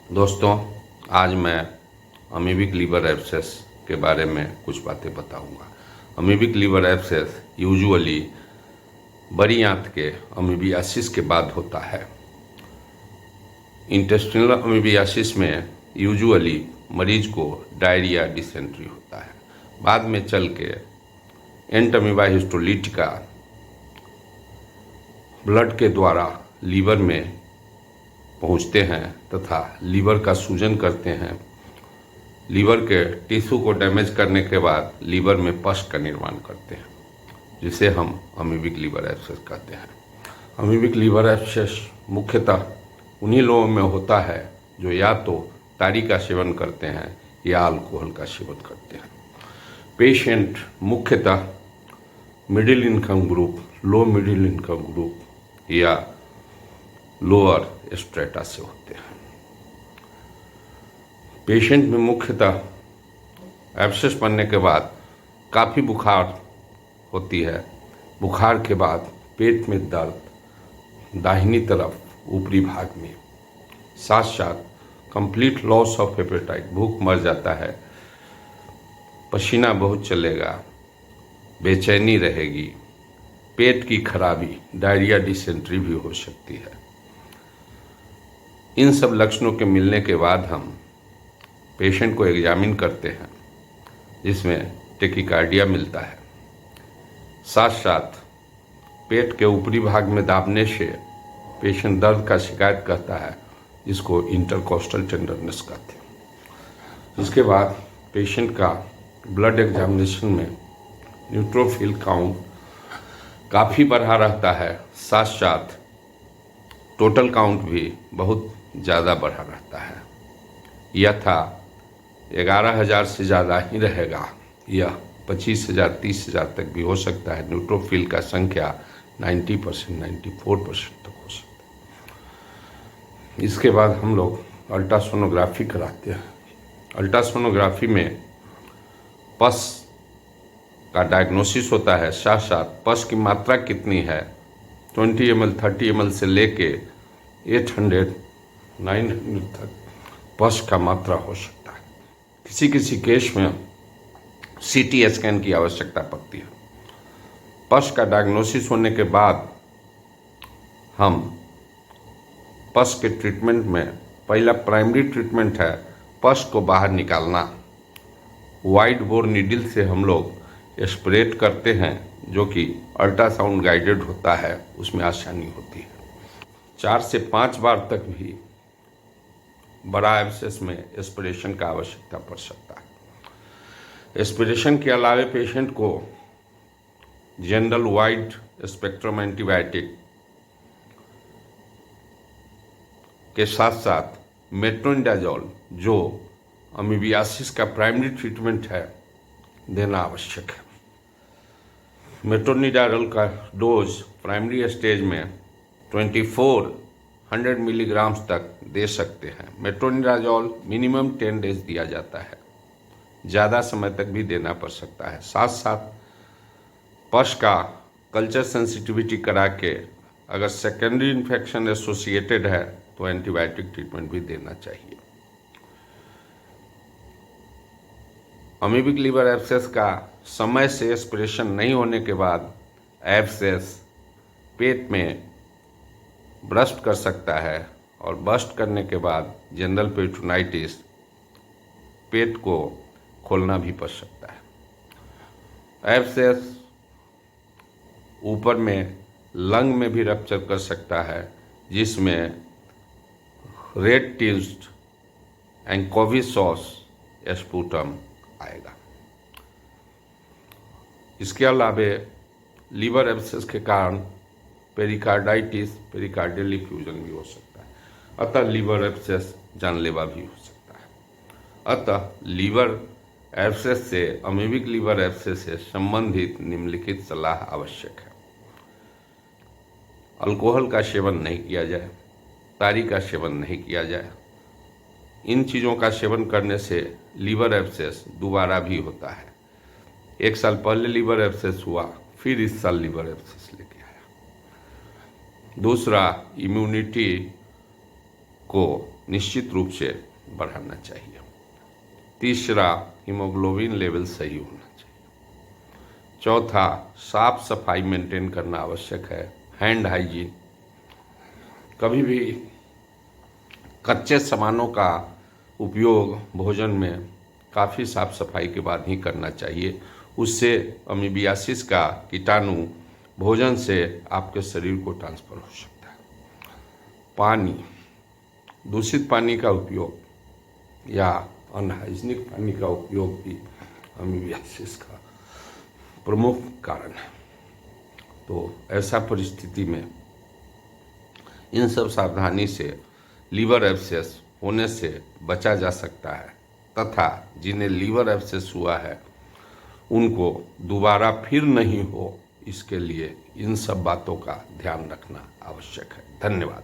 दोस्तों, आज मैं अमीबिक लीवर एब्सेस के बारे में कुछ बातें बताऊंगा। अमीबिक लीवर एब्सेस यूजुअली बड़ी आंत के अमीबियासिस के बाद होता है। इंटेस्टिनल अमीबियासिस में यूजुअली मरीज को डायरिया, डिसेंट्री होता है। बाद में चल के एंटअमीबा हिस्टोलिटिका ब्लड के द्वारा लीवर में पहुंचते हैं तथा लीवर का सूजन करते हैं। लीवर के टिश्यू को डैमेज करने के बाद लीवर में पस का निर्माण करते हैं, जिसे हम अमीबिक लीवर एब्सेस कहते हैं। अमीबिक लीवर एब्सेस मुख्यतः उन्हीं लोगों में होता है जो या तो तारी का सेवन करते हैं या अल्कोहल का सेवन करते हैं। पेशेंट मुख्यतः middle income group, low middle income group या लोअर स्ट्रेटा से होते हैं। पेशेंट में मुख्यतः एब्सेस बनने के बाद काफ़ी बुखार होती है। बुखार के बाद पेट में दर्द, दाहिनी तरफ ऊपरी भाग में, साथ साथ कंप्लीट लॉस ऑफ एपेटाइट, भूख मर जाता है, पसीना बहुत चलेगा, बेचैनी रहेगी, पेट की खराबी, डायरिया, डिसेंट्री भी हो सकती है। इन सब लक्षणों के मिलने के बाद हम पेशेंट को एग्जामिन करते हैं, जिसमें टेकिकार्डिया मिलता है। साथ साथ पेट के ऊपरी भाग में दाबने से पेशेंट दर्द का शिकायत करता है, जिसको इंटरकोस्टल टेंडरनेस कहते हैं। इसके बाद पेशेंट का ब्लड एग्जामिनेशन में न्यूट्रोफिल काउंट काफ़ी बढ़ा रहता है, साथ साथ टोटल काउंट भी बहुत ज़्यादा बढ़ा रहता है। यह था 11,000 से ज़्यादा ही रहेगा, यह 25,000, 30,000 तक भी हो सकता है। न्यूट्रोफिल का संख्या 90%, 94% तक हो सकता है। इसके बाद हम लोग अल्ट्रासोनोग्राफी कराते हैं। अल्ट्रासोनोग्राफी में पस का डायग्नोसिस होता है, साथ साथ पस की मात्रा कितनी है, 20 ml, 30 ml से लेके 800, 900 तक पस का मात्रा हो सकता है। किसी किसी केस में सीटी स्कैन की आवश्यकता पड़ती है। पस का डायग्नोसिस होने के बाद हम पस के ट्रीटमेंट में पहला प्राइमरी ट्रीटमेंट है पस को बाहर निकालना। वाइड बोर नीडल से हम लोग एस्पिरेट करते हैं, जो कि अल्ट्रासाउंड गाइडेड होता है, उसमें आसानी होती है। 4 से 5 बार तक भी बड़ा एब्सेस में एस्पिरेशन का आवश्यकता पड़ सकता है। एस्पिरेशन के अलावे पेशेंट को जनरल वाइड स्पेक्ट्रम एंटीबायोटिक के साथ साथ मेट्रोनिडाजोल, जो अमीबियासिस का प्राइमरी ट्रीटमेंट है, देना आवश्यक है। मेट्रोनिडाजोल का डोज प्राइमरी स्टेज में 2400 मिलीग्राम तक दे सकते हैं। मेट्रोनिडाजोल मिनिमम 10 डेज दिया जाता है, ज़्यादा समय तक भी देना पड़ सकता है। साथ साथ पस का कल्चर सेंसिटिविटी करा के अगर सेकेंडरी इन्फेक्शन एसोसिएटेड है तो एंटीबायोटिक ट्रीटमेंट भी देना चाहिए। अमीबिक लीवर एब्सेस का समय से एस्पिरेशन नहीं होने के बाद एब्सेस पेट में ब्रस्ट कर सकता है, और बस्ट करने के बाद जनरल पेरिटोनाइटिस, पेट को खोलना भी पड़ सकता है। एब्सेस ऊपर में लंग में भी रप्चर कर सकता है, जिसमें रेड टिल्ड एंकोविसॉस स्पूटम आएगा। इसके अलावे लीवर एब्सेस के कारण पेरिकार्डाइटिस, पेरिकार्डियल इफ्यूजन भी हो सकता है। अतः लीवर एब्सेस जानलेवा भी हो सकता है। अतः लीवर एब्सेस से, अमीबिक लीवर एब्सेस से संबंधित निम्नलिखित सलाह आवश्यक है। अल्कोहल का सेवन नहीं किया जाए, तारी का सेवन नहीं किया जाए। इन चीज़ों का सेवन करने से लीवर एब्सेस दोबारा भी होता है। 1 साल पहले लीवर एब्सेस हुआ, फिर इस साल लीवर एब्सेस लेके आया। दूसरा, इम्यूनिटी को निश्चित रूप से बढ़ाना चाहिए। तीसरा, हीमोग्लोबिन लेवल सही होना चाहिए। चौथा, साफ सफाई मेंटेन करना आवश्यक है, हैंड हाइजीन। कभी भी कच्चे सामानों का उपयोग भोजन में काफ़ी साफ सफाई के बाद ही करना चाहिए। उससे अमीबियासिस का कीटाणु भोजन से आपके शरीर को ट्रांसफर हो सकता है। पानी, दूषित पानी का उपयोग या अनहाइजीनिक पानी का उपयोग भी अमीबियासिस का प्रमुख कारण है। तो ऐसा परिस्थिति में इन सब सावधानी से लीवर एब्सेस होने से बचा जा सकता है, तथा जिन्हें लीवर एब्सेस हुआ है उनको दोबारा फिर नहीं हो, इसके लिए इन सब बातों का ध्यान रखना आवश्यक है। धन्यवाद।